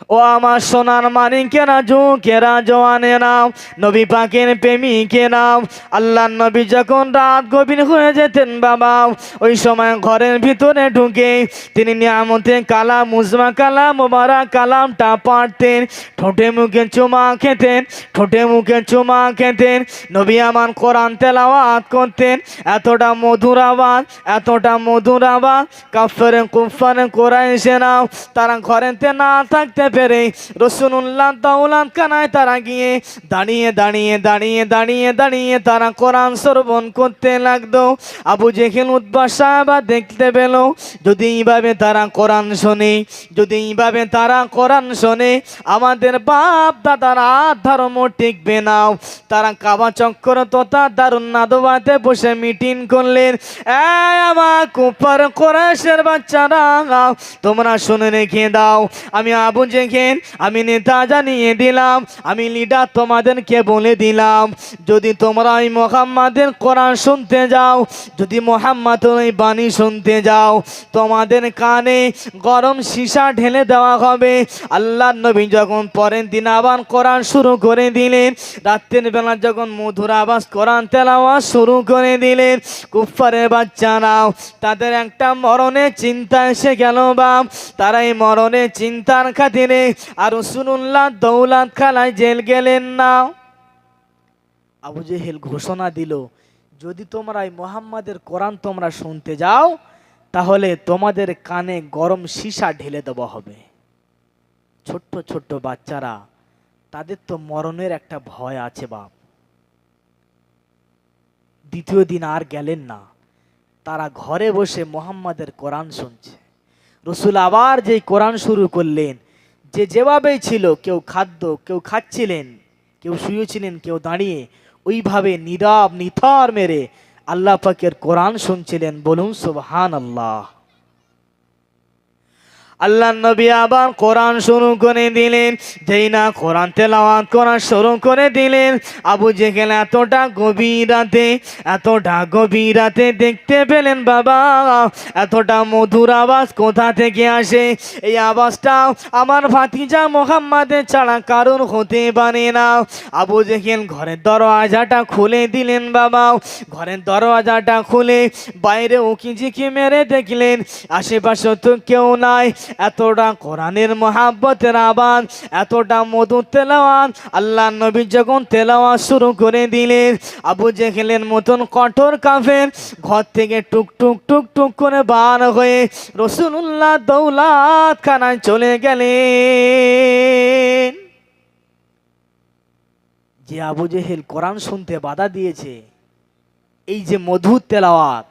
ও আমার সোনার মানিকেরা, যুবকেরা, জওয়ানেরা, নবী পাকের প্রেমিকেরা, আল্লাহর নবী যখন রাত গভীর হয়ে যেতেন বাবা, ওই সময় ঘরের ভিতরে ঢুকে তিনি নিয়ামতে কালাম, মুজমা কালাম, মোবারক কালামটা পড়তেন, ঠোঁটে মুখে চুমা খেতেন, ঠোঁটে মুখে চুমা খেতেন। নবী আমার কোরআন তেলাওয়াত করতেন, এতটা মধুর আওয়াজ, এতটা মধুর আওয়াজ, কাফেরে কুফারে কুরাইশেরা তারা ঘরেতে না থাকতে পেরে রাসূলুল্লাহ দাওলাত খানায় তারা গিয়ে দাঁড়িয়ে দাঁড়িয়ে দাঁড়িয়ে দাঁড়িয়ে দাঁড়িয়ে তারা কোরআন শ্রবণ করতে লাগতো। আবু জেহেল উতবা সাহাবা দেখতে পেল, যদি এইভাবে তারা কোরআন শোনে, যদি এইভাবে তারা কোরআন শোনে, আমাদের বাপ দাদারা ধর্ম টিকবে না। তারা কাবা চক্কর তথা দারুন নাদওয়াতে বসে মিটিং করলেন। আমার কুফার কুরাইশের বাচ্চারা, তোমরা শুনে রেখে দাও, আমি আবু জেহেল, আমি নেতা জানিয়ে দিলাম, আমি লিডার তোমাদেরকে বলে দিলাম, যদি তোমরা ওই মুহাম্মাদের কোরআন শুনতে যাও, যদি মুহাম্মাদের ওই বাণী শুনতে যাও, তোমাদের কানে গরম সীসা ঢেলে দেওয়া হবে। আল্লাহ নবী যখন পরের দিন আবার কোরআন শুরু করে দিলেন, রাত্রের বেলা যখন মধুর আওয়াজ কোরআন তেলাওয়াত শুরু করে দিলেন, কুফারের বাচ্চারাও তাদের একটা মরণের চিন্তা এসে গেল বাপ, তারা এই মরণের চিন্তার খাতিরে আর রাসূলুল্লাহ দৌলত খানায় জেল গেলেন না। আবু জেহেল ঘোষণা দিল, যদি তোমরা এই মুহাম্মাদের কোরআন তোমরা শুনতে যাও, তাহলে তোমাদের কানে গরম সীসা ঢেলে দেওয়া হবে। ছোট্ট ছোট্ট বাচ্চারা, তাদের তো মরণের একটা ভয় আছে বাপ। দ্বিতীয় দিন আর গেলেন না, তারা ঘরে বসে মুহাম্মাদের কোরআন শুনছে। রসুল আবার যেই কোরআন শুরু করলেন, যে যেভাবেই ছিল, কেউ খাদ্য, কেউ খাচ্ছিলেন, কেউ শুয়েছিলেন, কেউ দাঁড়িয়ে, ওইভাবে নীরব নিথর মেরে আল্লাহ পাকের কোরআন শুনছিলেন। বলুন সুবহানাল্লাহ। আল্লাহ নবী আবার কোরআন শুরু করে দিলেন। যেই না কোরআন তেলাওয়াত করা শুরু করে দিলেন, আবু জেহেল এতটা গভীর রাতে, এতটা গভীর রাতে দেখতে পেলেন বাবা, এতটা মধুর আওয়াজ কোথা থেকে আসে? এই আওয়াজটা আমার ভাতিজা মুহাম্মাদের ছাড়া কারোর হতে পারে না। আবু জেহেল ঘরের দরওয়াজাটা খুলে দিলেন বাবা। ঘরের দরওয়াজাটা খুলে বাইরে উকিঝিকি মেরে দেখলেন আশেপাশে তো কেউ নাই। এতটা কোরআনের মহাব্বতের আওয়াজ, এতটা মধুর তেলাওয়াত, আল্লাহ নবী যখন তেলাওয়াত শুরু করে দিলেন, আবু জেহেলের মতন কঠোর কাফের ঘর থেকে টুক টুক টুক টুক করে বার হয়ে রাসূলুল্লাহ দৌলত খানায় চলে গেলেন। যে আবু জেহেল কোরআন শুনতে বাধা দিয়েছে, এই যে মধুর তেলাওয়াত,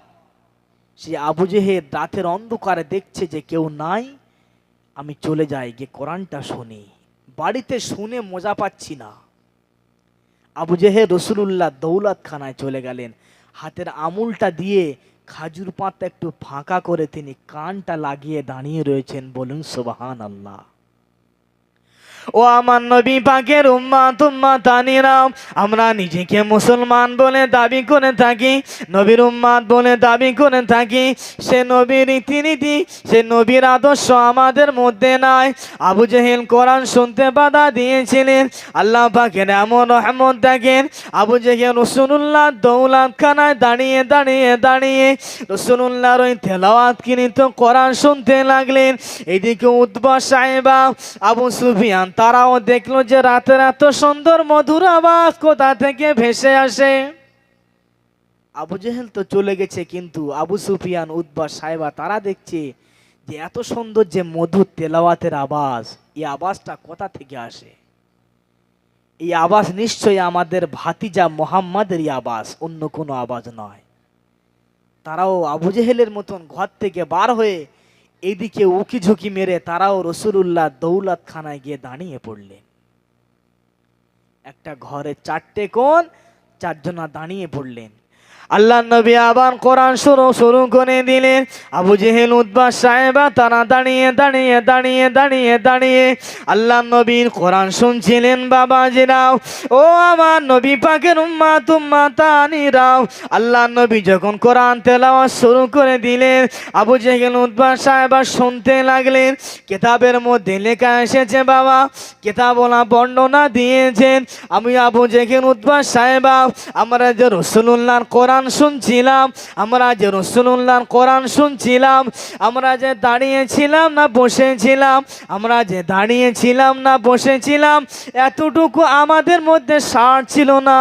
সে আবু জেহেল রাতের অন্ধকারে দেখছে যে কেউ নাই, আমি চলে যাই, গিয়ে কোরআনটা শুনি, বাড়িতে শুনে মজা পাচ্ছি না। আবু জেহেল রাসূলুল্লাহ দৌলত খানায় চলে গেলেন। হাতের আঙুলটা দিয়ে খাজুর পাতা একটু ফাঁকা করে তিনি কানটা লাগিয়ে দাঁড়িয়ে রয়েছেন। বলুন সুবহানাল্লাহ। ও আমার নবী পাকের উম্মাত উম্মাতানিরা, আমরা নিজেকে মুসলমান বলে দাবি করে থাকি, নবীর উম্মাত বলে দাবি করে থাকি, সে নবীর রীতিনীতি, সে নবীর আদর্শ আমাদের মধ্যে নাই। আবু জেহেল কোরআন শুনতে বাধা দিয়েছিলেন, আল্লাহ পাকের এমন রহমত দেখেন, আবু জেহেল রাসূলুল্লাহ দৌলত খানায় দাঁড়িয়ে দাঁড়িয়ে দাঁড়িয়ে রাসূলুল্লাহর ওই তেলাওয়াতকৃত কোরআন শুনতে লাগলেন। এদিকে উতবা সাহেবা, আবু সুফিয়ান, তারাও দেখলো যে রাতের এত সুন্দর মধুর আওয়াজ কোথা থেকে ভেসে আসে। আবু জেহেল তো চলে গেছে, কিন্তু আবু সুফিয়ান, উতবা সাহেবা তারা দেখছে যে এত সুন্দর যে মধুর তেলাওয়াতের আওয়াজ, এই আওয়াজটা কোথা থেকে আসে? এই আওয়াজ নিশ্চয়ই আমাদের ভাতিজা মুহাম্মাদেরই আওয়াজ, অন্য কোনো আওয়াজ নয়। তারাও আবু জেহেলের মতন ঘর থেকে বার হয়ে এইদিকে উকি ঝুঁকি মেরে তারাও রাসূলুল্লাহ দৌলত খানায় গিয়ে দাঁড়িয়ে পড়লেন। একটা ঘরে চারটে কোণ, চারজনা দাঁড়িয়ে পড়লেন। আল্লাহ নবী আবার কোরআন শুরু করে দিলেন। আবু জেহেল উতবা সাহেবা তারা দাঁড়িয়ে দাঁড়িয়ে দাঁড়িয়ে দাঁড়িয়ে দাঁড়িয়ে আল্লাহ নবীর কোরআন শুনছিলেন। বাবাজিরাও, ও আমার নবী পাকের উম্মাত উম্মাতানিরাও, আল্লাহ নবী যখন কোরআন তেলাওয়াত শুরু করে দিলেন, আবু জেহেল উতবা সাহেবা শুনতে লাগলেন। কিতাবের মধ্যে লেখা এসেছে বাবা, কিতাবওয়ালা বর্ণনা দিয়েছেন, আমি আবু জেহেল উতবা সাহেবা আমরা যে রাসূলুল্লাহর কোরআন শুনছিলাম, আমরা যে রাসূলুল্লাহর কোরআন শুনছিলাম, আমরা যে দাঁড়িয়েছিলাম না বসেছিলাম, আমরা যে দাঁড়িয়েছিলাম না বসেছিলাম, এতটুকু আমাদের মধ্যে সার ছিল না।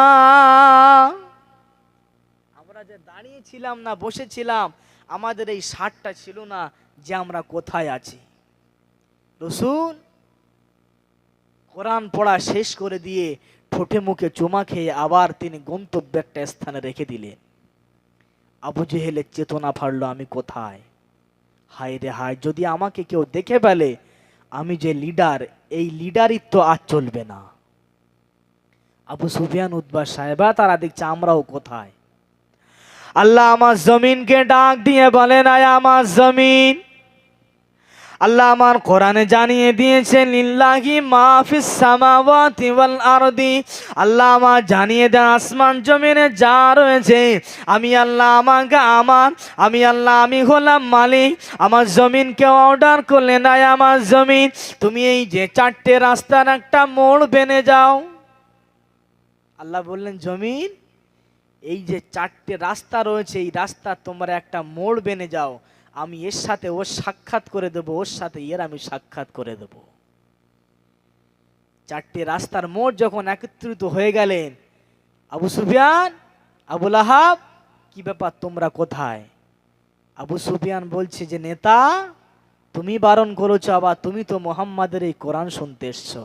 আমরা যে দাঁড়িয়েছিলাম না বসেছিলাম, আমাদের এই সারটা ছিল না যে আমরা কোথায় আছি। রাসূল কোরআন পড়া শেষ করে দিয়ে ঠোঁটে মুখে চুমা খেয়ে আবার তিনি গন্তব্যে একটা স্থানে রেখে দিলেন। আবু জেহেলের চেতনা ফাড়ল, আমি কোথায়? হায় রে হায়, যদি আমাকে কেউ দেখে ফেলে, আমি যে লিডার, এই লিডারিত্ব আর চলবে না। আবু সুফিয়ান উতবা সাহেবা তারা দেখছে আমরাও কোথায়। আল্লাহ আমার জমিনকে ডাক দিয়ে বলেন, আয় আমার জমিন, আল্লাহ আমার কোরআনে জানিয়ে দিয়েছেন লিল্লাহি মা ফিস সামাওয়াতি ওয়াল আরদি, আল্লাহ আমার জানিয়ে দেন আসমান জমিনে যা রয়েছে আমি আল্লাহ আমি আল্লাহ আমি হলাম মালিক। আমার জমিনকে অর্ডার করলে নাই, আমার জমিন তুমি এই যে চারটে রাস্তার একটা মোড় বেনে যাও। আল্লাহ বললেন, জমিন এই যে চারটে রাস্তা রয়েছে, এই রাস্তা তোমরা একটা মোড় বেনে যাও, আমি এর সাথে ওর সাক্ষাৎ করে দেব, ওর সাথে এর আমি সাক্ষাৎ করে দেব। চারটে রাস্তার মোড় যখন একত্রিত হয়ে গেলেন, আবু সুফিয়ান, আবু লাহাব, কি ব্যাপার তোমরা কোথায়? আবু সুফিয়ান বলছে যে নেতা, তুমি বারণ করেছো, আবার তুমি তো মুহাম্মাদের এই কোরআন শুনতে এসছো।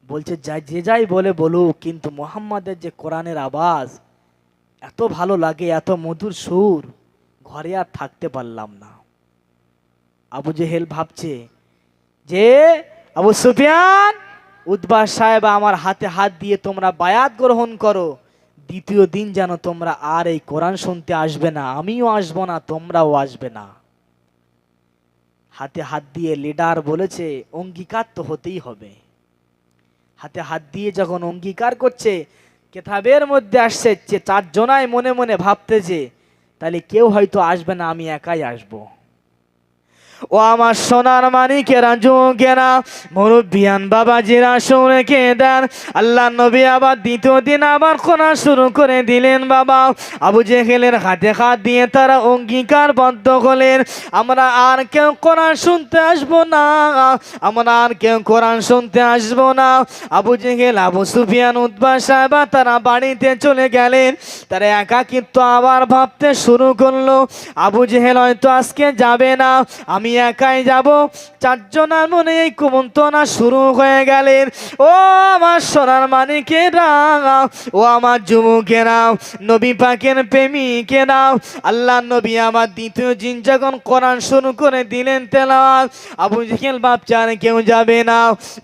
বলছে যে যাই বলে বলুক, কিন্তু মুহাম্মাদের যে কোরআনের আওয়াজ এত ভালো লাগে, এত মধুর সুর, ঘরে আর থাকতে পারলাম না। আবু জেহেল ভাবছে যে আবু সুফিয়ান উতবা সাহেব আমার হাতে হাত দিয়ে তোমরা বায়াত গ্রহণ করো, দ্বিতীয় দিন যেন তোমরা আর এই কোরআন শুনতে আসবে না, আমিও আসবো না, তোমরাও আসবে না। হাতে হাত দিয়ে লিডার বলেছে অঙ্গীকার তো হতেই হবে। হাতে হাত দিয়ে যখন অঙ্গীকার করছে, কিতাবের মধ্যে আসছে যে চারজনাই মনে মনে ভাবতেছে তাহলে কেউ হয়তো আসবে না, আমি একাই আসবো। ও আমার সোনার মানিকেরা, যুবকেরা, মুরব্বিয়ান বাবাজিরা শুনে কে দেন, আল্লাহ নবী আবার দ্বিতীয় দিন আবার কোরআন শুরু করে দিলেন। বাবা আবু জেহেলের হাতে হাত দিয়ে তারা অঙ্গীকারবদ্ধ হলেন, আমরা আর কেউ কোরআন শুনতে আসবো না, আমরা আর কেউ কোরআন শুনতে আসবো না। আবু জেহেল, আবু সুফিয়ান, উতবা সাহেবা তারা বাড়িতে চলে গেলেন। তারা একাকিত্ব আবার ভাবতে শুরু করলো, আবু জেহেল হয়তো আজকে যাবে না, আমি একাই যাব। চারজনের মনে এই কুমন্ত্রণা শুরু হয়ে গেলেন। ও আমার সোনার মানিকেরা, ও আমার যুবকেরা, নবী পাকের প্রেমিকেরা, আল্লাহ নবী আমার দ্বিতীয় দিন যখন কোরআন শুরু করে দিলেন তেলাওয়াত, আবু জেহেল ভাবছে আর কেউ যাবে না,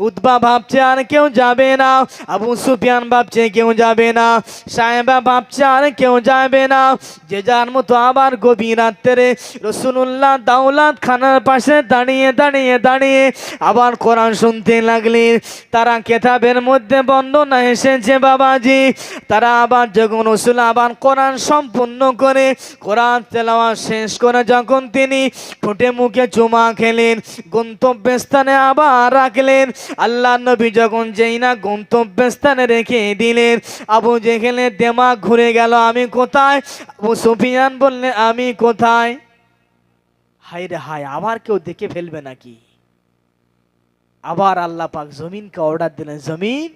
উতবা ভাবছে আর কেউ যাবে না, আবু সুফিয়ান ভাবছে কেউ যাবে না, সাহেবা ভাবছে আর কেউ যাবে না। যে যার মতো আবার গভীর রাত্রে রাসূলুল্লাহ দাওলাত খানার পাশে দাঁড়িয়ে দাঁড়িয়ে দাঁড়িয়ে আবার কোরআন শুনতে লাগলেন। তারা কিতাবের মধ্যে বর্ণনা এসেছে বাবাজি, তারা আবার যখন রাসূল আবার কোরআন সম্পূর্ণ করে কোরআন তেলাওয়াত শেষ করে যখন তিনি ঠোঁটে মুখে চুমা খেলেন, গন্তব্যস্থানে আবার রাখলেন। আল্লাহ নবী যখন যেই না গন্তব্যস্থানে রেখে দিলেন, আবু জেহেলের দিমাগ ঘুরে গেল, আমি কোথায়? আবু সুফিয়ান বললেন, আমি কোথায়? হায় রে হায়, আবার কেউ দেখে ফেলবে নাকি? আবার আল্লাহ পাক জমিনকে অর্ডার দিলেন, জমিন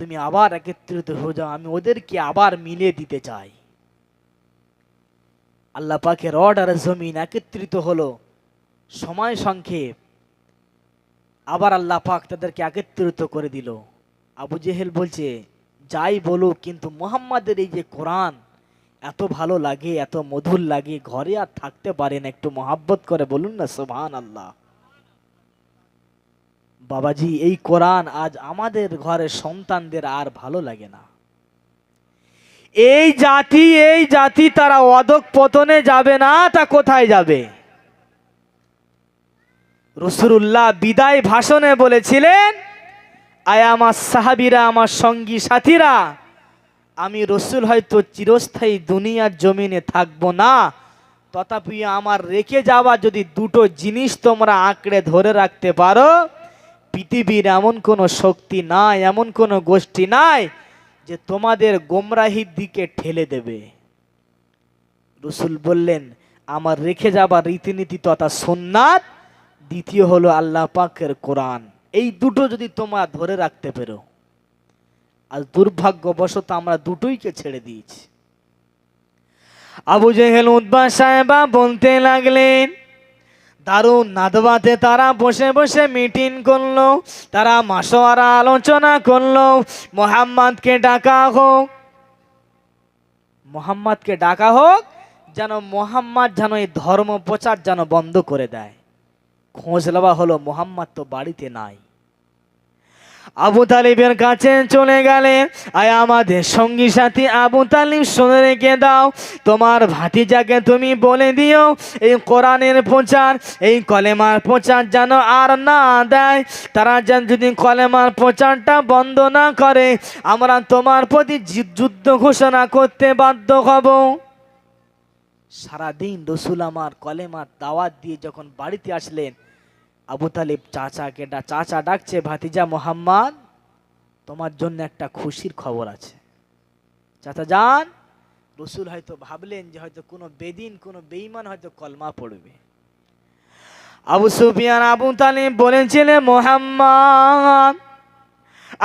তুমি আবার একত্রিত হয়ে যাও, আমি ওদেরকে আবার মিলিয়ে দিতে চাই। আল্লাহ পাকের অর্ডারে জমিন একত্রিত হলো, সময় সংক্ষেপ, আবার আল্লাহ পাক তাদেরকে একত্রিত করে দিল। আবু জেহেল বলছে যাই বলুক, কিন্তু মুহাম্মাদের এই যে কোরআন এত ভালো লাগে, এত মধুর লাগে, ঘরে আর থাকতে পারেন, একটু মহাব্বত করে বলুন না সুবহানাল্লাহ। বাবাজি এই কোরআন আজ আমাদের ঘরের সন্তানদের আর ভালো লাগে না। এই জাতি তারা অধঃপতনে যাবে না, তা কোথায় যাবে? রাসূলুল্লাহ বিদায় ভাষণে বলেছিলেন, আয় আমার সাহাবীরা, আমার সঙ্গী সাথীরা, আমি রসুল হয়তো চিরস্থায়ী দুনিয়ার জমিনে থাকবো না, তথাপি আমার রেখে যাওয়া যদি দুটো জিনিস তোমরা আঁকড়ে ধরে রাখতে পারো, পৃথিবীর এমন কোনো শক্তি নাই, এমন কোনো গোষ্ঠী নাই যে তোমাদের গোমরাহির দিকে ঠেলে দেবে। রসুল বললেন, আমার রেখে যাওয়া রীতিনীতি তথা সুন্নাত, দ্বিতীয় হলো আল্লাহ পাকের কোরআন। এই দুটো যদি তোমরা ধরে রাখতে পারো। আজ দুর্ভাগ্যবশত আমরা দুটোইকে ছেড়ে দিয়েছি। আবু জেহেল উতবা সাহেবা বলতে লাগলেন, দারুন নাদওয়াতে তারা বসে বসে মিটিং করলো, তারা মাশওয়ারা আলোচনা করলো, মুহাম্মদকে ডাকা হোক, মুহাম্মদকে ডাকা হোক, যেন মুহাম্মদ যেন এই ধর্ম প্রচার যেন বন্ধ করে দেয়। খোঁজ লওয়া হলো, মুহাম্মদ তো বাড়িতে নাই। আবু তালিবের কাছে চলে গেলে, আয় আমাদের সঙ্গী সাথী আবু তালিব, শুনে রেখে দাও, তোমার ভাতিজাকে তুমি বলে দিও এই কোরআনের প্রচার, এই কলেমার প্রচার যেন আর না দেয়। তারা যেন যদি কলেমার প্রচারটা বন্ধ না করে, আমরা তোমার প্রতি যুদ্ধ ঘোষণা করতে বাধ্য হব। সারাদিন রসুল আমার কলেমার দাওয়াত দিয়ে যখন বাড়িতে আসলেন, আবু তালিব চাচা ডাকছে, ভাতিজা মোহাম্মদ, তোমার জন্য একটা খুশির খবর আছে। চাচা যান। রসুল হয়তো ভাবলেন যে হয়তো কোনো বেদিন, কোনো বেঈমান হয়তো কলমা পড়বে। আবু সুফিয়ান আবু তালিব বলেছিলেন, মোহাম্মদ,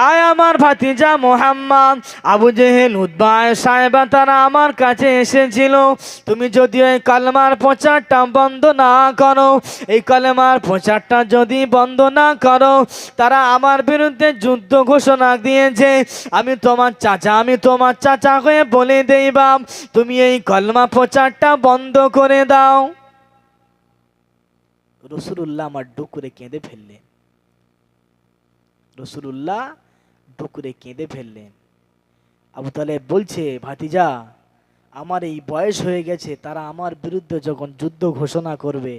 আয় আমার ভাতিজা মোহাম্মদ, আবু জেহেল উতবা সাহেবা তারা আমার কাছে এসেছিল, তুমি যদি এই কালেমার প্রচারটা বন্ধ না করো, এই কালেমার প্রচারটা যদি বন্ধ না করো, তারা আমার বিরুদ্ধে যুদ্ধ ঘোষণা দিয়েছে। আমি তোমার চাচা হয়ে বলে দেই বাপ, তুমি এই কালেমা প্রচারটা বন্ধ করে দাও। রাসূলুল্লাহ আমার ডুকরে কেঁদে ফেললেন। রাসূলুল্লাহ ডুকরে কেঁদে ফেললেন। আবু তালেব বলছে, ভাতিজা, আমার এই বয়স হয়ে গেছে, তারা আমার বিরুদ্ধে যখন যুদ্ধ ঘোষণা করবে,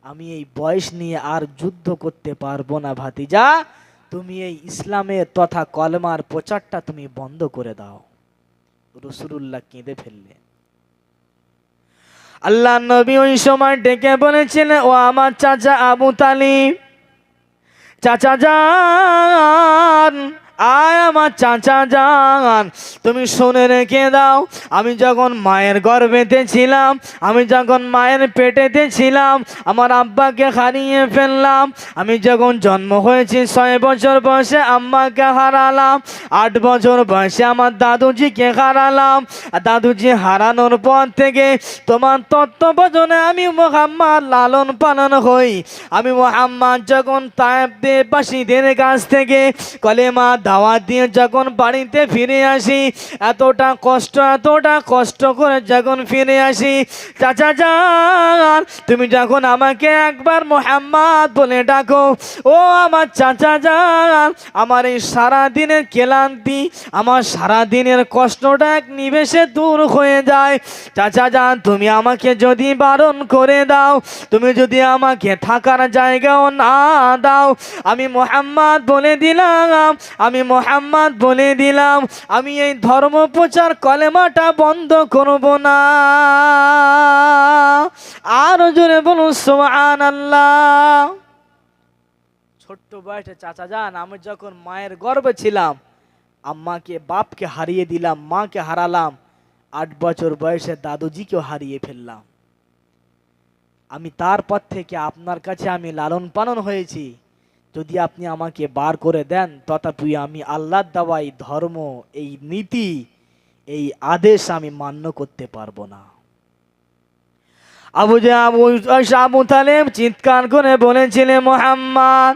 আমি এই বয়স নিয়ে আর যুদ্ধ করতে পারবো না। ভাতিজা, তুমি এই ইসলামের তথা কলেমার প্রচারটা তুমি বন্ধ করে দাও। রাসূলুল্লাহ কেঁদে ফেললেন। আল্লাহ নবী ওই সময় ডেকে বলেছিলেন, ও আমার চাচা আবু তালিব, চাচা যান, আয় আমার চাচা যান, তুমি শুনে রেখে দাও, আমি যখন মায়ের গর্ভেতে ছিলাম, আমি যখন মায়ের পেটেতে ছিলাম, আমার আব্বাকে হারিয়ে ফেললাম। আমি যখন জন্ম হয়েছি 6 বছর বয়সে আম্মাকে হারালাম, 8 বছর বয়সে আমার দাদুজিকে হারালাম। দাদুজি হারানোর পর থেকে তোমার তত্ত্বাবধানে আমি মুহাম্মদ লালন পালন হই। আমি মুহাম্মদ যখন তায়েফবাসীদের কাছ থেকে কলেমা দাওয়াত দিয়ে যখন বাড়িতে ফিরে আসি, এতটা কষ্ট করে যখন ফিরে আসি, চাচা যান, তুমি যখন আমাকে একবার মুহাম্মদ বলে ডাকো, ও আমার চাচা যান, আমার এই সারাদিনের ক্লান্তি, আমার সারাদিনের কষ্টটা এক নিমেষে দূর হয়ে যায়। চাচা যান, তুমি আমাকে যদি বারণ করে দাও, তুমি যদি আমাকে থাকার জায়গাও না দাও, আমি মুহাম্মদ বলে দিলাম, আমি এই ধর্ম প্রচার কলেমাটা বন্ধ করব না। আর জোরে বলুন সুবহানাল্লাহ। ছোট্ট বয়সে চাচা যান, আমি যখন মায়ের গর্ভে ছিলাম, আম্মাকে বাপকে হারিয়ে দিলাম, মাকে হারালাম, 8 বছর বয়সে দাদুজিকেও হারিয়ে ফেললাম। আমি তারপর থেকে আপনার কাছে আমি লালন পালন হয়েছি। যদি আপনি আমাকে বার করে দেন, তথাপি আমি আল্লাহর দেওয়া এই ধর্ম, এই নীতি, এই আদেশ আমি মান্য করতে পারবো না। আবু তালেব চিৎকার করে বলেছিলেন, মুহাম্মদ,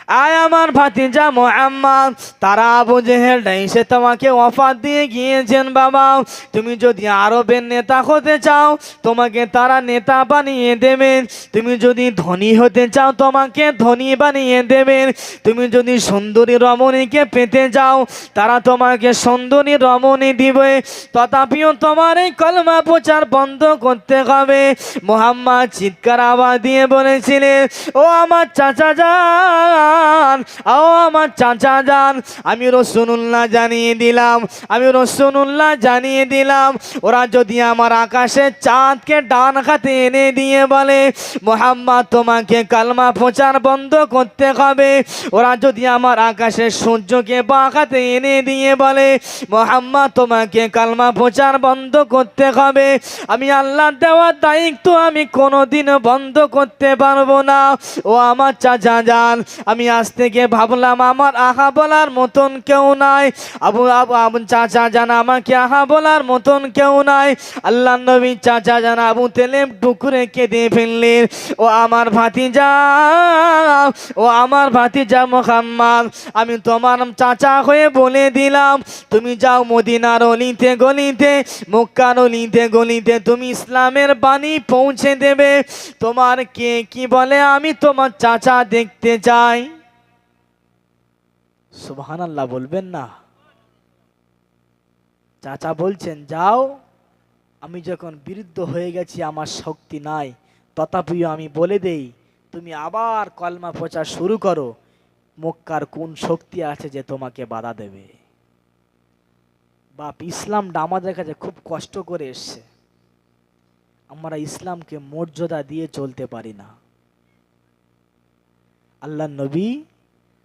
আয় আমার ভাতিজা মুহাম্মদ, তারা আবু জেহেল এসে তোমাকে অফার দিয়ে গিয়েছেন বাবা, তুমি যদি আরবের নেতা হতে চাও তোমাকে তারা নেতা বানিয়ে দেবেন, তুমি যদি ধনী হতে চাও তোমাকে ধনী বানিয়ে দেবেন, তুমি যদি সুন্দরী রমণীকে পেতে যাও তারা তোমাকে সুন্দরী রমণী দিবে, তথাপিও তোমার এই কলমা প্রচার বন্ধ করতে হবে। মুহাম্মদ চিৎকার আওয়াজ দিয়ে বলেছিলেন, ও আমার চাচা যান, ও আমার চাচা যান, আমি রাসূলুল্লাহ জানিয়ে দিলাম, আমি রাসূলুল্লাহ জানিয়ে দিলাম, ওরা যদি আমার আকাশে চাঁদকে ডান হাতে এনে দিয়ে বলে মুহাম্মদ তোমাকে কালমা প্রচার বন্ধ করতে হবে, ওরা যদি আমার আকাশে সূর্যকে বাঁ হাতে এনে দিয়ে বলে মুহাম্মদ তোমাকে কালমা প্রচার বন্ধ করতে হবে, আমি আল্লাহর দেওয়া দায়িত্ব আমি কোনোদিন বন্ধ করতে পারবো না। ও আমার চাচা যান, আমি আজ থেকে ভাবলাম আমার আহা বলার মতন কেউ নাই, আবু আবু আবু চাচা যান আমাকে আহা বলার মতন কেউ নাই। আল্লাহ নবী চাচা যান আবু তেলেব টুকরে কেঁদে ফেললেন। ও আমার ভাতিজা, ও আমার ভাতিজা মুহাম্মদ, আমি তোমার চাচা হয়ে বলে দিলাম তুমি যাও মদিনার অলিতে গলিতে মক্কার অলিতে গলিতে তুমি ইসলামের বাণী পৌঁছে দেবে। তোমার কে কি বলে আমি তোমার চাচা দেখতে চাই। সুবহানাল্লাহ বলবেন না? চাচা বলছেন যাও, আমি যখন বিরুদ্ধ হয়ে গেছি আমার শক্তি নাই, তথাপিও আমি বলে দেই তুমি আবার কলমা প্রচার শুরু করো, মক্কার কোন শক্তি আছে যে তোমাকে বাধা দেবে। বাপ ইসলামটা আমাদের কাছে খুব কষ্ট করে এসছে, আমরা ইসলামকে মর্যাদা দিয়ে চলতে পারি না। আল্লাহ নবী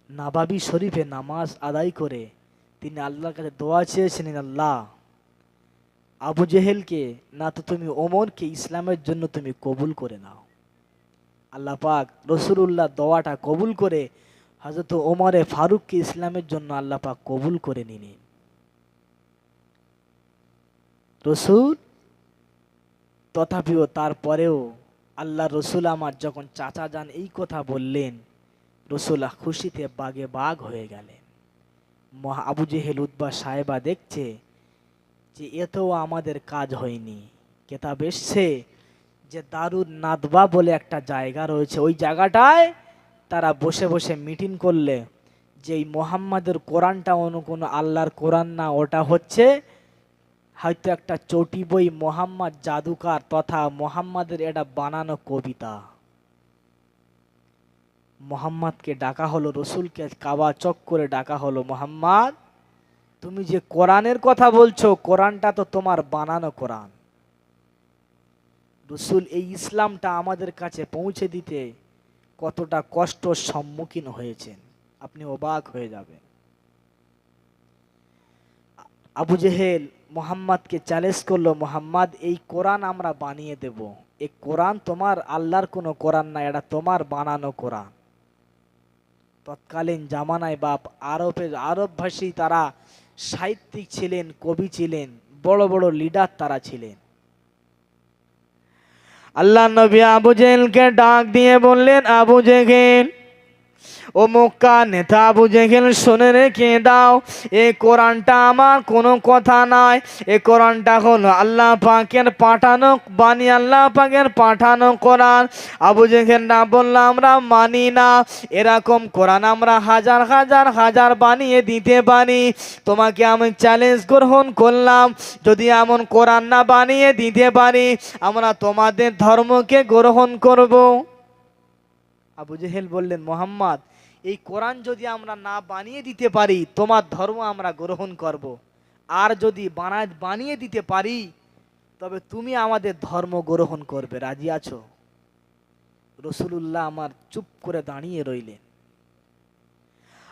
নাবাবি শরীফে নামাজ আদায় করে তিনি আল্লাহর কাছে দোয়া চেয়েছিলেন, আল্লাহ আবু জেহেলকে না তো তুমি ওমরকে ইসলামের জন্য তুমি কবুল করে নাও। আল্লাহ পাক রাসূলুল্লাহ দোয়াটা কবুল করে হযরত ওমরে ফারুককে ইসলামের জন্য আল্লাহ পাক কবুল করে নিলেন। রসুল তথাপিও তারপরেও আল্লাহ রসুল আমার যখন চাচা যান এই কথা বললেন, রসুল খুশিতে বাগে বাগ হয়ে গেলেন। আবু জেহেল উতবা সাহেবা দেখছে যে এতেও আমাদের কাজ হয়নি। কেতাব এসছে যে দারুন নাদবা বলে একটা জায়গা রয়েছে, ওই জায়গাটায় তারা বসে বসে মিটিং করলে যে এই মোহাম্মদের কোরআনটা অন্য কোনো আল্লাহর কোরআন না, ওটা হচ্ছে হয়তো একটা চটি বই, মোহাম্মদ জাদুকার তথা মোহাম্মদের এটা বানানো কবিতা। মোহাম্মদকে ডাকা হলো, রসুলকে কাবা চক করে ডাকা হলো, মোহাম্মদ তুমি যে কোরআনের কথা বলছো কোরআনটা তো তোমার বানানো কোরআন। রসুল এই ইসলামটা আমাদের কাছে পৌঁছে দিতে কতটা কষ্টর সম্মুখীন হয়েছেন আপনি অবাক হয়ে যাবেন। আবু জেহেল মোহাম্মদকে চ্যালেঞ্জ করলো, মোহাম্মদ এই কোরআন আমরা বানিয়ে দেব, এই কোরআন তোমার আল্লাহর কোনো কোরআন না, এটা তোমার বানানো কোরআন। তৎকালীন জামানায় বাপ আরব ভাষী তারা সাহিত্যিক ছিলেন, কবি ছিলেন, বড় বড় লিডার তারা ছিলেন। আল্লাহ নবী আবু জেহেলকে ডাক দিয়ে বললেন, আবু জেহেল, ও মক্কা নেতা আবু জেহেল শুনে রেখে দাও, এই কোরআনটা আমার কোনো কথা নয়, এই কোরআনটা হলো আল্লাহ পাকের পাঠানো বাণী, আল্লাহ পাকের পাঠানো কোরআন। আবু জেহেল না বললো আমরা মানি না, এরকম কোরআন আমরা হাজার হাজার হাজার বানিয়ে দিতে পারি, তোমাকে আমি চ্যালেঞ্জ গ্রহণ করলাম, যদি এমন কোরআন না বানিয়ে দিতে পারি আমরা তোমাদের ধর্মকে গ্রহণ করব। আবু জেহেল বললেন, মোহাম্মদ এই কোরআন যদি আমরা না বানিয়ে দিতে পারি তোমার ধর্ম আমরা গ্রহণ করব, আর যদি বানিয়ে দিতে পারি তবে তুমি আমাদের ধর্ম গ্রহণ করবে, রাজি আছো? রাসূলুল্লাহ আমার চুপ করে দাঁড়িয়ে রইলেন।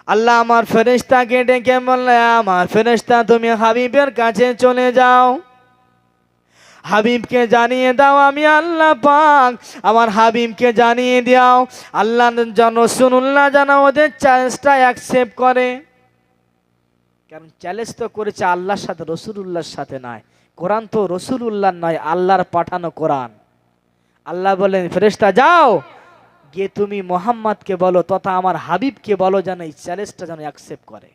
আল্লাহ আমার ফেরেশতাকে ডেকে বললেন, আমার ফেরেশতা তুমি হাবিবের কাছে চলে যাও, হাবিবকে জানিয়ে দাও আমি আল্লাহ পাক, আমার হাবিবকে জানিয়ে দাও আল্লাহ রাসূলুল্লাহ যেন ওদের চ্যালেঞ্জটা অ্যাকসেপ্ট করে। কারণ চ্যালেঞ্জ তো করেছে আল্লাহর সাথে, রাসূলুল্লাহর সাথে নয়। কোরআন তো রাসূলুল্লাহর নয়, আল্লাহর পাঠানো কোরআন। আল্লাহ বলেন ফেরেশতা যাও, গিয়ে তুমি মোহাম্মদকে বলো তথা আমার হাবিবকে বলো যেন এই চ্যালেঞ্জটা যেন অ্যাকসেপ্ট করে।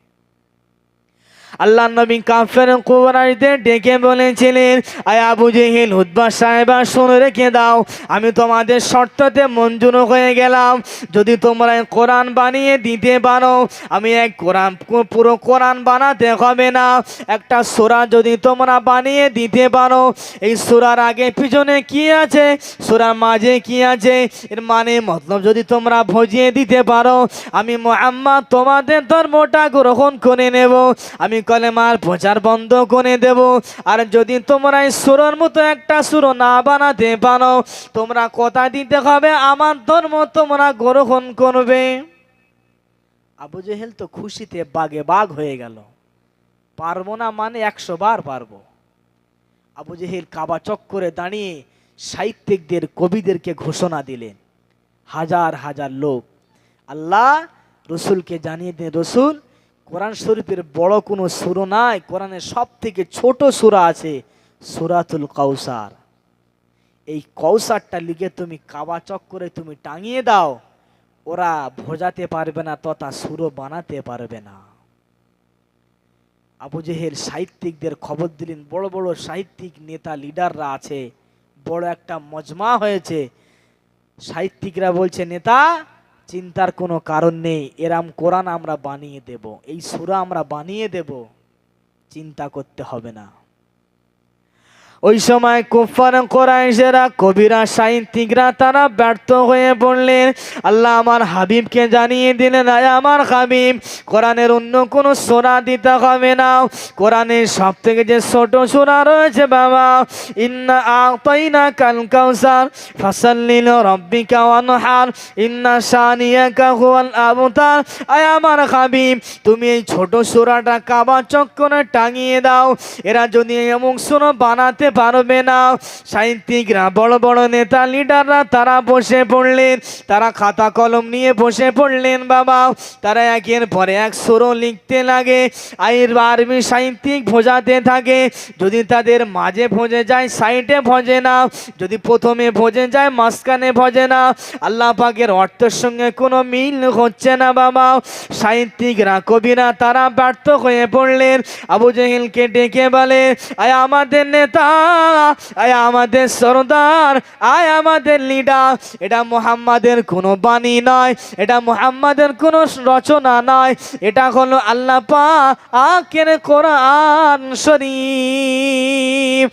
আল্লাহ নবী কাফের কুরাইশদের ডেকে বলেছিলেন, আয় আবু জেহেল উতবা সাহেবা শুনে রেখে দাও, আমি তোমাদের শর্ততে মঞ্জুর হয়ে গেলাম। যদি তোমরা কোরআন বানিয়ে দিতে পারো, আমি এক কোরআন পুরো কোরআন বানাতে হবে না, একটা সূরা যদি তোমরা বানিয়ে দিতে পারো, এই সূরার আগে পিছনে কি আছে, সূরার মাঝে কি আছে, এর মানে মতলব যদি তোমরা বুঝিয়ে দিতে পারো, আমি মুহাম্মদ তোমাদের ধর্মটা গ্রহণ করে নেব, আমি কলেমার প্রচার বন্ধ করে দেব। আর যদি তোমরা এই সূরার মতো একটা সূরা না বানাতে পারো, তোমরা কথা দিতে হবে আমার ধর্ম তোমরা গ্রহণ করবে। আবু জেহেল তো খুশিতে বাগে বাগ হয়ে গেল, পারবো না মানে 100 বার পারবো। আবু জেহেল কাবা চক্করে দাঁড়িয়ে সাহিত্যিকদের কবিদেরকে ঘোষণা দিলেন, হাজার হাজার লোক আল্লাহ রসুলকে জানিয়ে দেন, রসুল কোরআন শরীফের বড় কোনো সূরা নাই, কোরআনের সব থেকে ছোট সূরা আছে সূরাতুল কাউসার, এই কাউসারটা লিখে তুমি কাবা চক্করে তুমি টাঙিয়ে দাও, ওরা ভোজাতে পারবে না তথা সূরা বানাতে পারবে না। আবু জেহেল সাহিত্যিকদের খবর দিলেন, বড় বড় সাহিত্যিক নেতা লিডাররা আছে, বড় একটা মজমা হয়েছে, সাহিত্যিকরা বলছে নেতা চিন্তার কোনো কারণ নেই, এরাম কোরআন আমরা বানিয়ে দেব, এই সূরা আমরা বানিয়ে দেব, চিন্তা করতে হবে না। ওই সময় কুফার কুরাইশেরা কবিরা সাহিত্যিকরা তারা ব্যর্থ হয়ে পড়লেন। আল্লাহ আমার হাবিবকে জানিয়ে দিলেন, আয় আমার হাবিব কোরআনের অন্য কোনো সূরা দিতে হবে না, কোরআনের সব থেকে যে ছোট সূরা রয়েছে বাবা, ইন্না আতাইনাকাল কাউসার ফাসাল্লি লিরাব্বিকা ওয়ানহার ইন্না শানিয়াকা হুয়াল আবতার। আয় আমার হাবিব তুমি এই ছোট সূরাটা কাবা চক্করে টাঙিয়ে দাও, এরা যদি এমন সূরা বানাতে পারবে না। সাহিত্যিকরা বড় বড় নেতা লিডাররা তারা বসে পড়লেন, তারা খাতা কলম নিয়ে বসে পড়লেন বাবা, তারা একের পরে এক সূরা লিখতে লাগে, আরবি সাহিত্যিক ভোজাতে থাকে, যদি তাদের মাঝে ভোজে যায় সাইডে ভোজে না, যদি প্রথমে ভোজে যায় মাঝখানে ভোজে না, আল্লাহ পাকের অর্থের সঙ্গে কোনো মিল হচ্ছে না বাবা। সাহিত্যিকরা কবিরা তারা ব্যর্থ হয়ে পড়লেন। আবু জেহেলকে ডেকে বলে, আয় আমাদের নেতা, আয় আমাদের সরদার, আয় আমাদের লিডার, এটা মুহাম্মাদের কোনো বাণী নয়, এটা মুহাম্মাদের কোনো রচনা নয়, এটা হলো আল্লাহ পাকের কোরআন শরীফ।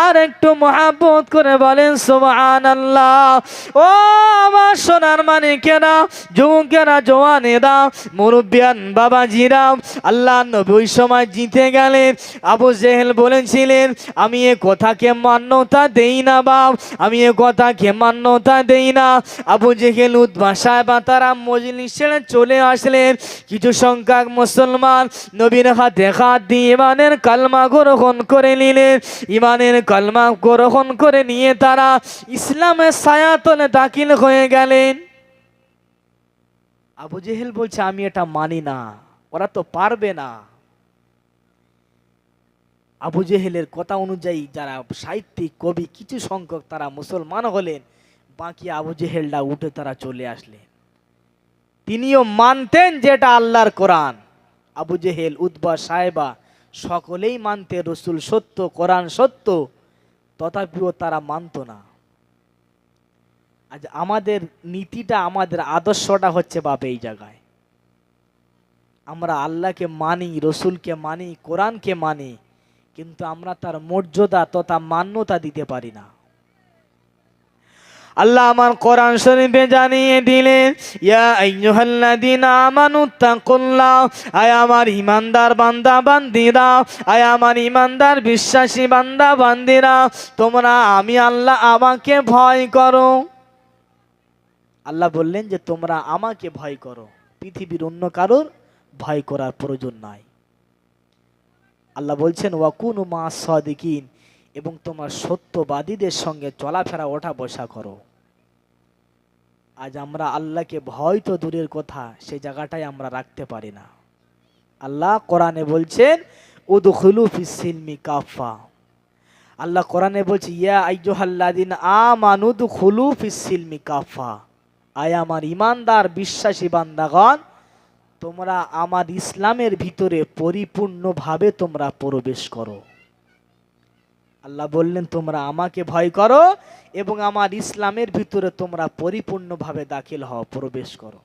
আর একটু মহব্বত করে বলেন সুবহানাল্লাহ। ও আমার সোনার মানিকেরা, যুবকেরা, জওয়ানেরা, মুরব্বিয়ান বাবাজিরা, আল্লাহ নবী ওই সময় জিতে গেলেন। আবু জেহেল বলেছিলেন, আমি এ কথাকে মান্যতা দেই না বাপ, আমি এ কথাকে মান্যতা দেই না। আবু জেহেল উতবা সাহেবা তারা মজলিস ছেড়ে চলে আসলেন। কিছু সংখ্যক মুসলমান নবীর হাতে হাত দিয়ে ইমানের কালমা গ্রহণ করে নিলেন। ইমানের কালমা গ্রহণ করে নিয়ে তারা ইসলামের ছায়াতলে দাখিল হয়ে গেলেন। আবু জেহেল বলছে, আমি এটা মানি না, ওরা তো পারবে না। আবু জেহেলের কথা অনুযায়ী যারা সাহিত্যিক কবি কিছু সংখ্যক তারা মুসলমান হলেন, বাকি আবু জেহেলরা উঠে তারা চলে আসলেন। তিনিও মানতেন যেটা আল্লাহর কোরআন। আবু জেহেল, উতবা সাহেবা সকলেই মানতে রসুল সত্য, কোরআন সত্য, তথাপিও তারা মানত না। আজ আমাদের নীতিটা, আমাদের আদর্শটা হচ্ছে বাপ এই জায়গায়, আমরা আল্লাহকে মানি, রসুলকে মানি, কোরআনকে মানি, কিন্তু আমরা তার মর্যাদা তথা মান্যতা দিতে পারি না। আল্লাহ আমার কোরআন শরীফে জানিয়ে দিলেন, ইয়া আইয়ুহাল্লাযীনা আমানুত্তাকুল্লাহ, আয় আমার ঈমানদার বান্দা বান্দিরা, আয় আমার ঈমানদার বিশ্বাসী বান্দা বান্দিরা, তোমরা আমি আল্লাহ আমাকে ভয় করো। আল্লাহ বললেন যে তোমরা আমাকে ভয় করো, পৃথিবীর অন্য কারোর ভয় করার প্রয়োজন নাই। আল্লাহ বলছেন ওয়াকুনু মা'আস সাদিকিন, এবং তোমার সত্যবাদীদের সঙ্গে চলাফেরা ওঠা বসা করো। আজ আমরা আল্লাহকে ভয় তো দূরের কথা, সেই জায়গাটাই আমরা রাখতে পারি না। আল্লাহ কোরআনে বলছেন উদখুলু ফিস সিলমি কাফা। আল্লাহ কোরআনে বলছে ইয়া আইয়ুহাল্লাযীনা আমানু উদখুলু ফিস সিলমি কাফা। আয় আমার ইমানদার বিশ্বাসী বান্দাগণ, তোমরা আমার ইসলামের ভিতরে পরিপূর্ণভাবে তোমরা প্রবেশ করো। আল্লাহ বললেন তোমরা আমাকে ভয় করো এবং আমার ইসলামের ভিতরে তোমরা পরিপূর্ণভাবে দাখিল হও, প্রবেশ করো।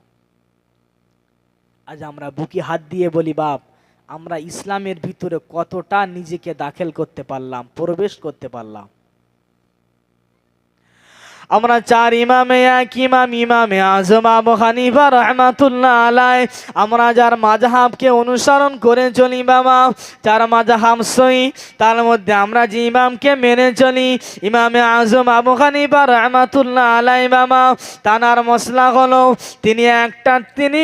আজ আমরা বুকে হাত দিয়ে বলি, বাপ আমরা ইসলামের ভিতরে কতটা নিজেকে দাখিল করতে পারলাম, প্রবেশ করতে পারলাম। আমরা চার ইমামে এক ইমাম, ইমামে আজম আবু হানিফা রাহমাতুল্লাহ আলাইহি, আমরা যার মাযহাবকে অনুসরণ করে চলি বাবা, চার মাযহাব সই, তার মধ্যে আমরা যে ইমামকে মেনে চলি ইমামে আজম আবু হানিফা রাহমাতুল্লাহ আলাইহি বাবা, তানার মসলা হলো তিনি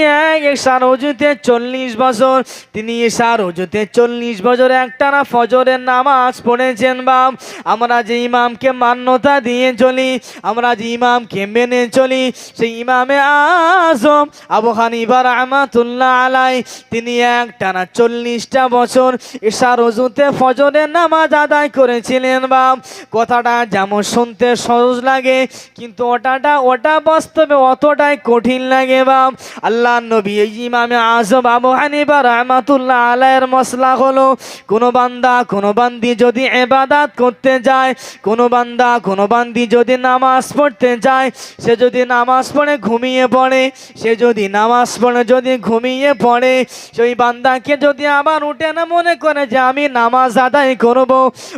এশার ওযুতে 40 বছর, তিনি এশার ওযুতে 40 বছর একটানা ফজরের নামাজ পড়েছেন বাপ। আমরা যে ইমামকে মান্যতা দিয়ে চলি, আমরা যে ইমামকে মেনে চলি, সেই ইমামে আজম আবু হানিফা রাহমাতুল্লাহ আলাইহি, তিনি একটানা 40টা বছর এশার ওযুতে ফজরের নামাজ আদায় করেছিলেন বাপ। কথাটা যেমন শুনতে সহজ লাগে, কিন্তু ওটা বাস্তবে অতটাই কঠিন লাগে বাপ। আল্লাহ নবী এই ইমামে আজম আবু হানিফা রাহমাতুল্লাহ আলাইহির মসলা হলো, কোনো বান্দা কোনো বান্দি যদি ইবাদত করতে যায়, কোনো বান্দা কোনো বান্দি যদি নামাজ পড়তে যায়, সে যদি নামাজ পড়ে ঘুমিয়ে পড়ে, সে যদি নামাজ পড়ে যদি ঘুমিয়ে পড়ে, সেই বান্দাকে যদি আবার উঠে না মনে করে যে আমি নামাজ আদায় করব,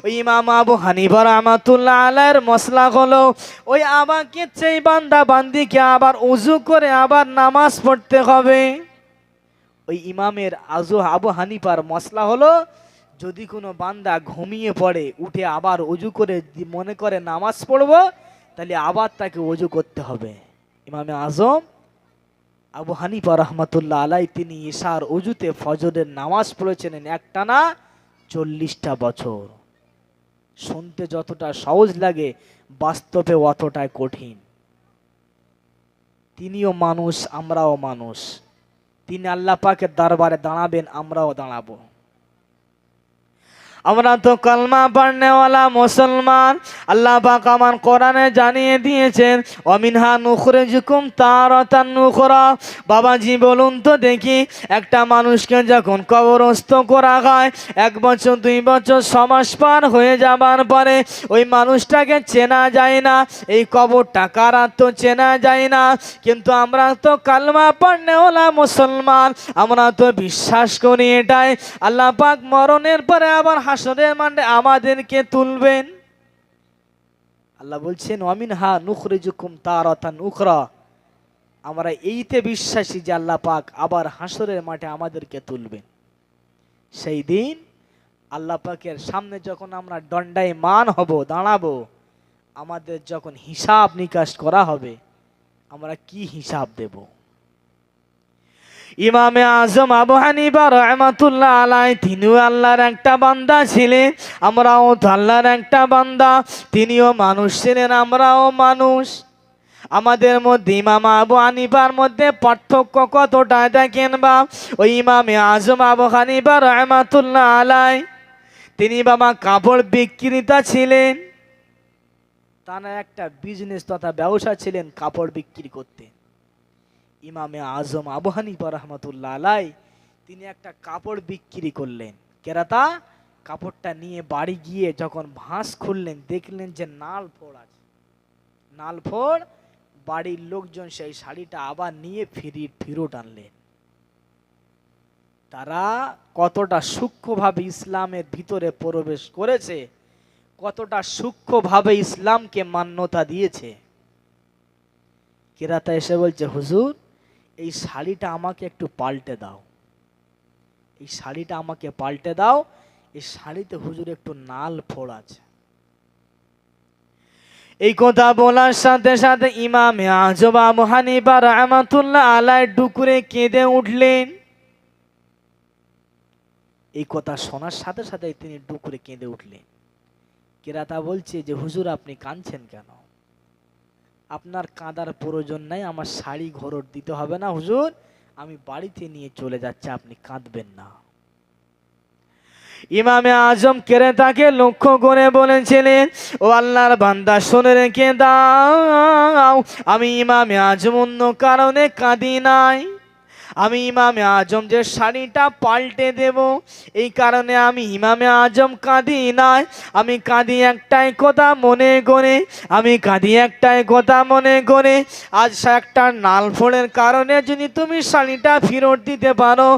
ওই ইমাম আবু হানিফা রাহমাতুল্লাহ আলাইহির মসলা হলো ওই আমাকে সেই বান্দা বান্দিকে আবার উযু করে আবার নামাজ পড়তে হবে। ওই ইমামের আবু হানিফার মসলা হলো, যদি কোনো বান্দা ঘুমিয়ে পড়ে উঠে আবার উযু করে মনে করে নামাজ পড়বো, তাহলে আবার তাকে ওযু করতে হবে। ইমামে আজম আবু হানিফা রাহমাতুল্লাহ আলাইহি তিনি ইশার ওযুতে ফজরের নামাজ পড়েছিলেন একটানা 40টা বছর। শুনতে যতটা সহজ লাগে, বাস্তবে অতটাই কঠিন। তিনিও মানুষ, আমরাও মানুষ। তিনি আল্লাহ পাকের দরবারে দাঁড়াবেন, আমরাও দাঁড়াবো। আমরা তো কালমা পড়নেওয়ালা মুসলমান। আল্লাহ পাক আমার কোরআনে জানিয়ে দিয়েছেন ওয়ামিনহা নুখরিজুকুম তারাতান নুখরা। বাবাজি বলুন তো দেখি, একটা মানুষকে যখন কবরস্থ করা হয়, 1 বছর 2 বছর 6 মাস পার হয়ে যাবার পরে ওই মানুষটাকে চেনা যায় না, এই কবরটা কারা তো চেনা যায় না। কিন্তু আমরা তো কালমা পড়নেওয়ালা মুসলমান, আমরা তো বিশ্বাস করি এটাই, আল্লাহ পাক মরণের পরে আবার হাসরের মাঠে আমাদেরকে তুলবেন। আল্লাহ বলছেন ওয়ামিনহা নুখরিজুকুম তারাতান উখরা। আমরা এইতে বিশ্বাসী যে আল্লাহ পাক আবার হাসরের মাঠে আমাদেরকে তুলবেন। সেই দিন আল্লাহ পাকের সামনে যখন আমরা দণ্ডায়মান হব, দাঁড়াবো, আমাদের যখন হিসাব নিকাশ করা হবে, আমরা কি হিসাব দেব? ইমামে আজম আবু হানিফা রাহমাতুল্লাহ আলাইহি তিনিও আল্লাহর একটা বান্দা ছিলেন, আমরাও তো আল্লাহর একটা বান্দা। তিনিও মানুষ ছিলেন, আমরাও মানুষ। আমাদের মধ্যে ইমাম আবু হানিফার মধ্যে পার্থক্য কতটা দেখেন বা, ওই ইমামে আজম আবু হানিফা রাহমাতুল্লাহ আলাইহি তিনি বাবা কাপড় বিক্রেতা ছিলেন। তার একটা বিজনেস তথা ব্যবসা ছিলেন, কাপড় বিক্রি করতে। ইমামে আজম আবু হানিফা রাহমাতুল্লাহ আলাইহি তিনি একটা কাপড় বিক্রি করলেন। কেরাতা কাপড়টা নিয়ে বাড়ি গিয়ে যখন ভাঁজ খুললেন, দেখলেন যে নাল ফোড় আছে। নাল ফোড়, বাড়ির লোকজন সেই শাড়িটা আবার নিয়ে ফিরত আনলেন। তারা কতটা সূক্ষ্মভাবে ইসলামের ভিতরে প্রবেশ করেছে, কতটা সূক্ষ্মভাবে ইসলামকে মান্যতা দিয়েছে। কেরাতা এসে বলছে, হুজুর এই শাড়িটা আমাকে একটু পাল্টে দাও, এই শাড়িটা আমাকে পাল্টে দাও, এই শাড়িতে হুজুর একটু নাল ফোড় আছে। এই কথা বলার সাথে সাথে ইমামে আজম আবু হানিফা রাহমাতুল্লাহ আলাইহি ডুকরে কেঁদে উঠলেন। এই কথা শোনার সাথে সাথে তিনি ডুকরে কেঁদে উঠলেন। কেরাতা বলছে যে হুজুর আপনি কাঁদছেন কেন? আপনার কাঁদার প্রয়োজন নাই, আমার শাড়ি ঘরট দিতে হবে না হুজুর, আমি বাড়িতে নিয়ে চলে যাচ্ছি, আপনি কাঁদবেন না। ইমামে আজম ক্রেতাকে লক্ষ্য করে বলেছিলেন, ও আল্লাহর বান্দা শুনে রেখে দাও, আমি ইমামে আজম অন্য কারণে কাঁদি নাই। আমি ইমামে আজম যে শাড়িটা পাল্টে দেব, এই কারণে আমি ইমামে আজম কাঁদি নাই। আমি কাঁদি একটাই কথা মনে করে, আমি কাঁদি একটাই কথা মনে করে, আজ একটা নাল ফোড়ের কারণে যদি তুমি শাড়িটা ফেরত দিতে পারো,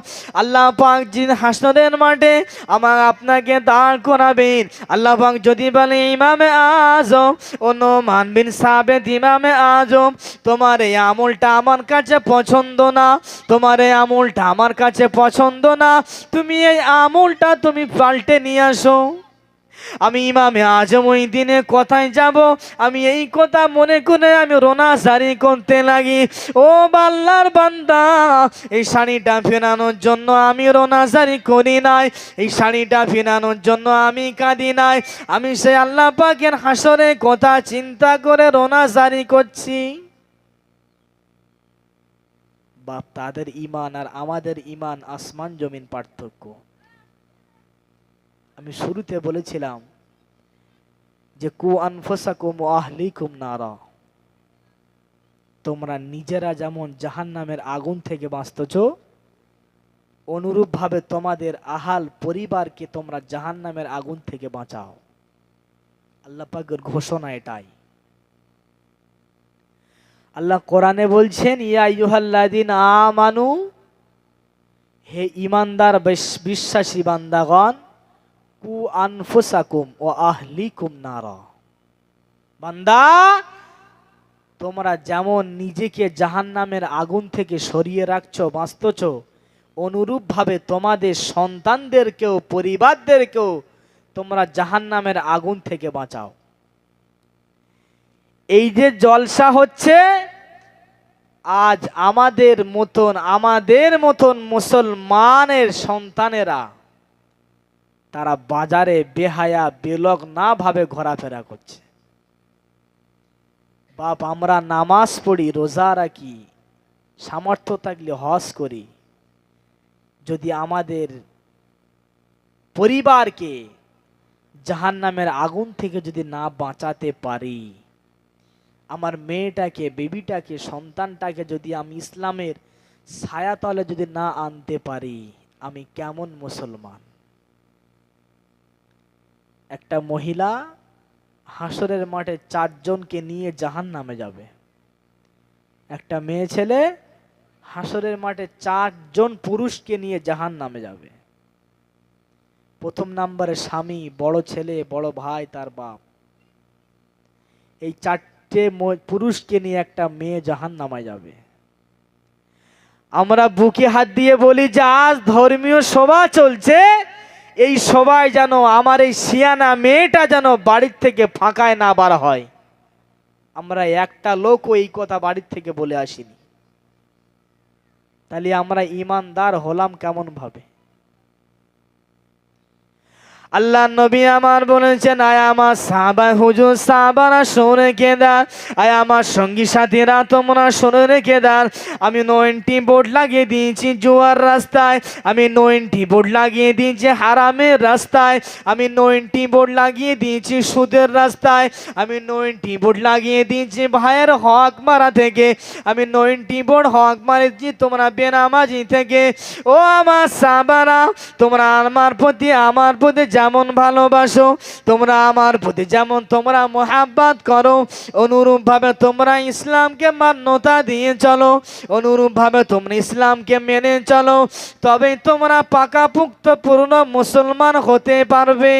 আল্লাহ পাক যিনি হাসরের মাঠে আমার আপনাকে দাঁড় করাবেন। আল্লাহ পাক যদি বলে ইমামে আজম অন্য মানবিন সাবেত ইমামে আজম, তোমার এই আমলটা আমার কাছে পছন্দ না, তোমার এই আমলটা আমার কাছে পছন্দ না, তুমি এই আমলটা তুমি পাল্টে নিয়ে আসো। আমি ইমামে আজম ওই দিনে কোথায় যাব, আমি এই কথা মনে করে আমি রোনাজারি করতে লাগি। ও আল্লাহর বান্দা, এই শাড়িটা ফেরানোর জন্য আমি রোনাজারি করি নাই, এই শাড়িটা ফেরানোর জন্য আমি কাঁদি নাই, আমি সেই আল্লাহ পাকের হাসরে কথা চিন্তা করে রোনাজারি করছি। বাপ, তাদের ঈমান আর আমাদের ঈমান আসমান জমিন পার্থক্য। আমি শুরুতে বলেছিলাম যে কু আনফুসাকুম ওয়া আহলিকুম নারা, তোমরা নিজেরা যেমন জাহান্নামের আগুন থেকে বাঁচতেছো, অনুরূপ ভাবে তোমাদের আহাল পরিবারকে তোমরা জাহান্নামের আগুন থেকে বাঁচাও। আল্লাহ পাকের ঘোষণা এটাই। আল্লাহ কোরআনে বলছেন, ইয়া আইয়ুহাল্লাযীনা আমানু, হে ঈমানদার বিশ্বাসী বান্দাগণ, কু আনফুসাকুম ওয়া আহলিকুম নারা, বান্দা তোমরা যেমন নিজেকে জাহান্নামের আগুন থেকে সরিয়ে রাখছো, বাঁচতেছো, অনুরূপ ভাবে তোমাদের সন্তানদেরকেও পরিবারদেরকেও তোমরা জাহান্নামের আগুন থেকে বাঁচাও। এই যে জলসা হচ্ছে, আজ আমাদের মতন মুসলমানের সন্তানেরা তারা বাজারে বেহায়া বেলগ না ভাবে ঘোরাফেরা করছে। বাপ, আমরা নামাজ পড়ি, রোজা রাখি, সামর্থ্য থাকলে হজ করি, যদি আমাদের পরিবারকে জাহান্নামের আগুন থেকে যদি না বাঁচাতে পারি, আমার মেয়েটাকে, বেবিটাকে, সন্তানটাকে যদি আমি ইসলামের ছায়াতলে যদি না আনতে পারি, আমি কেমন মুসলমান? একটা মহিলা হাসরের মাঠে 4 জনকে নিয়ে জাহান্নামে যাবে। একটা মেয়ে ছেলে হাসরের মাঠে 4 জন পুরুষকে নিয়ে জাহান্নামে যাবে। প্রথম নম্বরে স্বামী, বড় ছেলে, বড় ভাই, তার বাপ। এই 4টে পুরুষকে নিয়ে একটা মেয়ে জাহান্নামে যাবে। আমরা বুকে হাত দিয়ে বলি যে আজ ধর্মীয় সভা চলছে, এই সবাই যেন আমার এই শিয়ানা মেয়েটা যেন বাড়ির থেকে ফাঁকায় না বার হয়। আমরা একটা লোকও এই কথা বাড়ির থেকে বলে আসিনি। তাহলে আমরা ঈমানদার হলাম কেমন ভাবে? আল্লাহ নবী আমার বলেছেন, আয় আমার সাহাবা হুজুর সাহাবারা শুনে রেখে দেন, আয় আমার সঙ্গী সাথীরা তোমরা শুনে রেখে দেন, আমি 90 বোর্ড লাগিয়ে দিয়েছি জুয়ার রাস্তায়, আমি 90 বোর্ড লাগিয়ে দিয়েছি হারামের রাস্তায়, আমি 90 বোর্ড লাগিয়ে দিয়েছি সুদের রাস্তায়, আমি 90 বোর্ড লাগিয়ে দিয়েছি ভাইয়ের হক মারা থেকে, আমি 90 বোর্ড হক মারেছি তোমরা বেনামাজি থেকে। ও আমার সাহাবারা, তোমরা আমার প্রতি যেমন ভালোবাসো, তোমরা আমার প্রতি যেমন তোমরা মোহাব্বত করো, অনুরূপ ভাবে তোমরা ইসলামকে মান্যতা দিয়ে চলো, অনুরূপ ভাবে তোমরা ইসলামকে মেনে চলো, তবে তোমরা পাকাপোক্ত পূর্ণ মুসলমান হতে পারবে।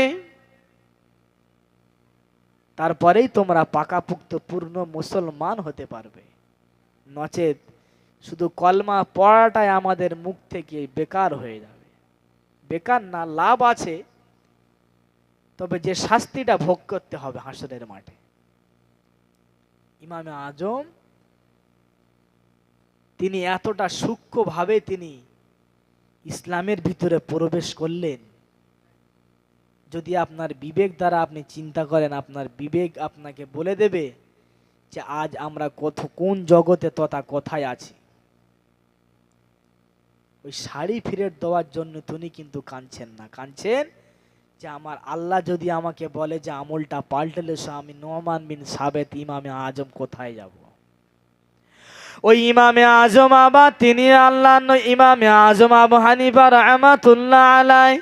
তারপরেই তোমরা পাকাপোক্ত পূর্ণ মুসলমান হতে পারবে। নচেত শুধু কলমা পড়াটাই আমাদের মুখ থেকে বেকার হয়ে যাবে। বেকার না, লাভ আছে, তবে যে শাস্তিটা ভোগ করতে হবে হাসরের মাঠে। ইমামে আজম তিনি এতটা সূক্ষ্মভাবে তিনি ইসলামের ভিতরে প্রবেশ করলেন, যদি আপনার বিবেক দ্বারা আপনি চিন্তা করেন, আপনার বিবেক আপনাকে বলে দেবে যে আজ আমরা কোন জগতে তথা কোথায় আছি। ওই শাড়ি ফিরে দেওয়ার জন্য তিনি কিন্তু কাঁদছেন না, কাঁদছেন যে আমার আল্লাহ যদি আমাকে বলে যে আমলটা পাল্টালে আমি নোমান বিন সাবেত ইমামে আজম কোথায় যাব? ওই ইমামে আজম আবার তিনি আল্লাহ ইমামে আজম আবু হানিফা রাহমাতুল্লাহ আলাই,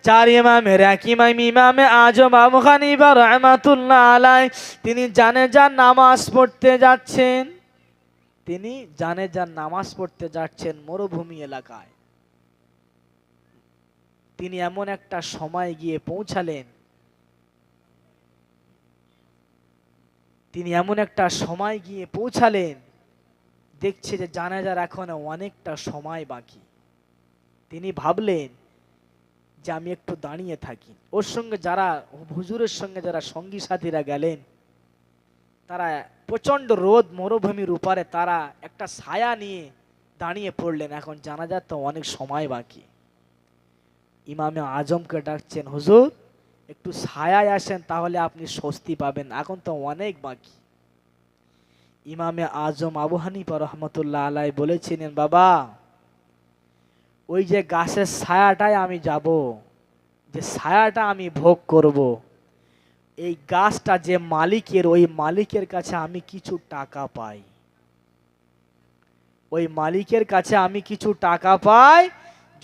চার ইমামের এক ইমাম ইমামে আজম আবু হানিফা রাহমাতুল্লাহ আলাই, তিনি জানেজার নামাজ পড়তে যাচ্ছেন। তিনি জানেজার নামাজ পড়তে যাচ্ছেন মরুভূমি এলাকায়। তিনি এমন একটা সময় গিয়ে পৌঁছালেন, দেখছে যে জানাজার এখনো অনেকটা সময় বাকি। তিনি ভাবলেন যে আমি একটু দাঁড়িয়ে থাকি। ওর সঙ্গে যারা হুজুরের সঙ্গে যারা সঙ্গী সাথীরা গেলেন, তারা প্রচন্ড রোদ মরুভূমির উপরে তারা একটা ছায়া নিয়ে দাঁড়িয়ে পড়লেন। এখন জানাজার তো অনেক সময় বাকি। ইমামে আজমকে ডাকছেন, হুজুর একটু ছায়ায় আসেন, তাহলে আপনি স্বস্তি পাবেন, এখন তো অনেক বাকি। ইমামে আজম আবু হানিফা রহমতুল্লাহ আলাই বলেছিলেন, বাবা ওই যে গাছের ছায়াটায় আমি যাব, যে ছায়াটা আমি ভোগ করব, এই গাছটা যে মালিকের, ওই মালিকের কাছে আমি কিছু টাকা পাই। ওই মালিকের কাছে আমি কিছু টাকা পাই,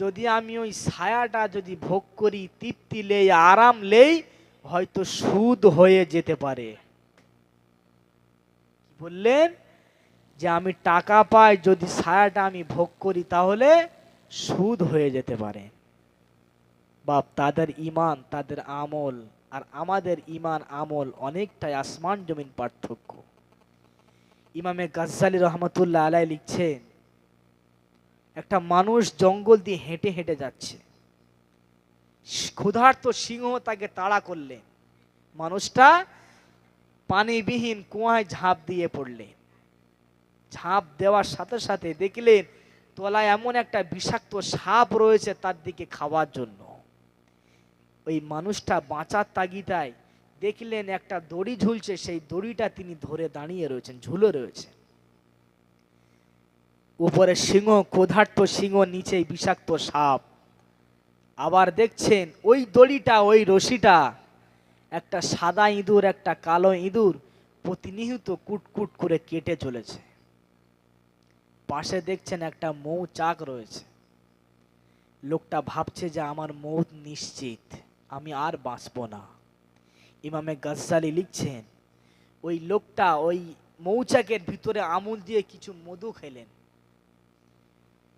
যদি আমি ওই ছায়াটা যদি ভোগ করি, তৃপ্তি লেই, আরাম লেই, হয়তো সুদ হয়ে যেতে পারে। বললেন যে আমি টাকা পাই, যদি ছায়াটা আমি ভোগ করি তাহলে সুদ হয়ে যেতে পারে। বাপ, তাদের ঈমান, তাদের আমল আর আমাদের ঈমান আমল অনেকটাই আসমান জমিন পার্থক্য। ইমামে গাজ্জালী রহমতুল্লাহ আলাই লিখছেন, একটা মানুষ জঙ্গল দিয়ে হেঁটে হেঁটে যাচ্ছে, ক্ষুধার্ত সিংহ তাকে তাড়া করলেন। মানুষটা পানিবিহীন কুয়ায় ঝাঁপ দিয়ে পড়লেন। ঝাঁপ দেওয়ার সাথে সাথে দেখলেন তলায় এমন একটা বিষাক্ত সাপ রয়েছে তার দিকে খাওয়ার জন্য। ওই মানুষটা বাঁচার তাগিদায় দেখলেন একটা দড়ি ঝুলছে, সেই দড়িটা তিনি ধরে দাঁড়িয়ে রয়েছেন, ঝুলে রয়েছে। উপরে সিংহ, ক্ষুধার্ত সিংহ, নিচে বিষাক্ত সাপ। আবার দেখছেন ওই দড়িটা, ওই রশিটা একটা সাদা ইঁদুর, একটা কালো ইঁদুর প্রতিনিয়ত কুটকুট করে কেটে চলেছে। পাশে দেখছেন একটা মৌচাক রয়েছে। লোকটা ভাবছে যে আমার মৌত নিশ্চিত, আমি আর বাঁচব না। ইমামে গাজ্জালী লিখছেন, ওই লোকটা ওই মৌচাকের ভিতরে আমুল দিয়ে কিছু মধু খেলেন।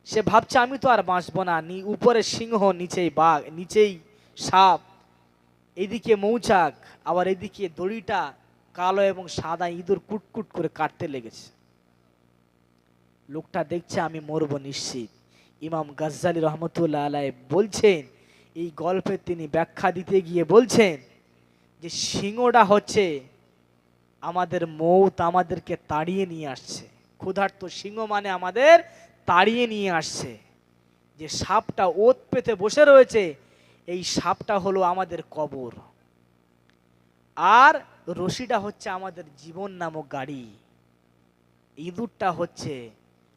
সে ভাবছে আমি তো আর বাঁচব না, উপরে সিংহ, নিচেই বাঘ, নিচেই সাপ, এদিকে মৌচাক, আবার এদিকে দড়িটা কালো এবং সাদা ইঁদুর কুটকুট করে কাটতে লেগেছে। লোকটা দেখছে আমি মরব নিশ্চিত। ইমাম গাজ্জালী রহমতুল্লাহ আলাই বলছেন, এই গল্পের তিনি ব্যাখ্যা দিতে গিয়ে বলছেন যে সিংহটা হচ্ছে আমাদের মৌত, আমাদেরকে তাড়িয়ে নিয়ে আসছে। ক্ষুধার্ত সিংহ মানে আমাদের তাড়িয়ে নিয়ে আসছে। যে সাপটা ওত পেতে বসে রয়েছে, এই সাপটা হলো আমাদের কবর, আর রশিটা হচ্ছে আমাদের জীবন নামক গাড়ি। ইঁদুরটা হচ্ছে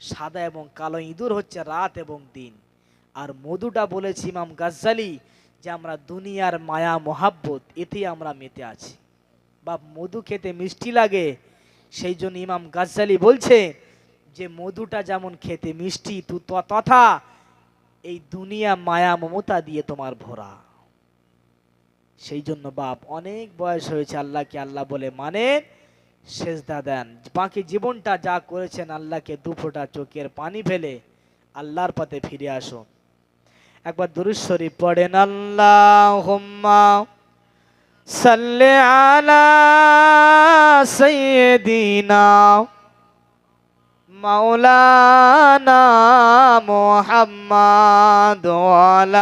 সাদা এবং কালো, ইঁদুর হচ্ছে রাত এবং দিন। আর মধুটা বলেছি ইমাম গাজ্জালী যে আমরা দুনিয়ার মায়া মোহাব্বত, এতেই আমরা মেতে আছি। বা মধু খেতে মিষ্টি লাগে, সেই জন্য ইমাম গাজ্জালী বলছে যে মধুটা যেমন খেতে মিষ্টি, তথা এই দুনিয়া মায়া মমতা দিয়ে তোমার ভরা। সেই জন্য বাপ, অনেক বয়স হয়েছে, আল্লাহকে আল্লাহ বলে মানে সেজদা দেন, বাকি জীবনটা যা করেছেন আল্লাহকে দু ফোঁটা চোখের পানি ফেলে আল্লাহর পথে ফিরে আসুন। একবার দুরূদ শরীফ পড়েন, আল্লাহুম্মা সাল্লি আলা সাইয়্যিদিনা মাওলানা মুহাম্মাদ ওয়া আলা